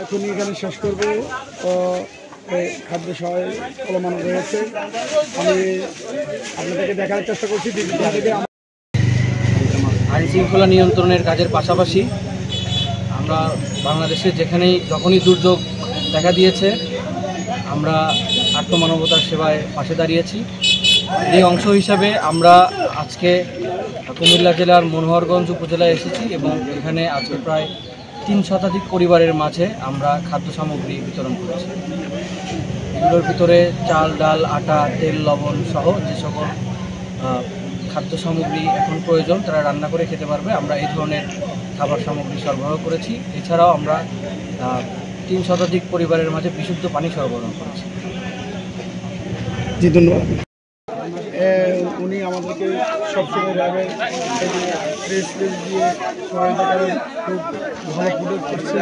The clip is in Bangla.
এখনই এখানে শেষ করবো। খাদ্য সহায় চলমান রয়েছে। আমি আপনাদেরকে দেখার চেষ্টা করছি আইন শৃঙ্খলা নিয়ন্ত্রণের কাজের পাশাপাশি আমরা বাংলাদেশে যেখানেই যখনই দুর্যোগ দেখা দিয়েছে আমরা আত্মমানবতার সেবায় পাশে দাঁড়িয়েছি। এই অংশ হিসাবে আমরা আজকে কুমিল্লা জেলার মনোহরগঞ্জ উপজেলায় এসেছি এবং এখানে আজকে প্রায় ৩ শতাধিক পরিবারের মাঝে আমরা খাদ্য সামগ্রী বিতরণ করেছি। এগুলোর ভিতরে চাল, ডাল, আটা, তেল, লবণ সহ যে সকল খাদ্য সামগ্রী এখন প্রয়োজন তারা রান্না করে খেতে পারবে, আমরা এই ধরনের খাবার সামগ্রী সরবরাহ করেছি। এছাড়াও আমরা ৩ শতাধিক পরিবারের মাঝে বিশুদ্ধ পানি সরবরাহ করেছি। জি, ধন্যবাদ। উনি আমাদেরকে সবসময় যাবেন প্রেস দিয়ে সহায়তা করেন, খুব ভালো প্রোডাক্ট করছে।